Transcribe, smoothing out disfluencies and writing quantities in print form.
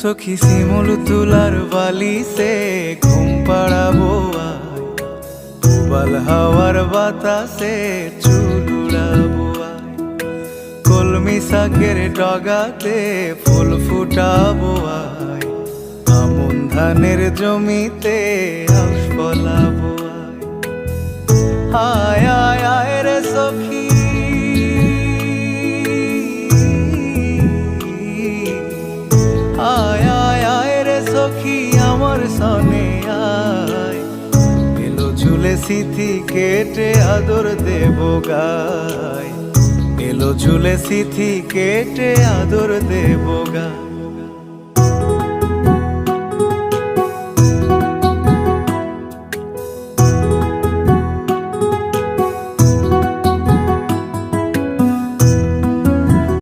সখী শিমুল তুলার বালিতে ঘুম পাড়াবো আয়, উবাল হাওয়ার বাতাসে চুল উড়াবো আয়, কলমি শাকের ডগাতে ফুল ফুটাবো আয়, আমন ধানের জমিতে আউশ ফলাবো আয়। আয় আয় আয় রে সখী, আয় আয় আয় রে সখী আমার সনে আয়, এলো ঝুলে সিথি কেটে আদর দেব গায়, এলো ঝুলে সিথি কেটে আদর দেব গায়।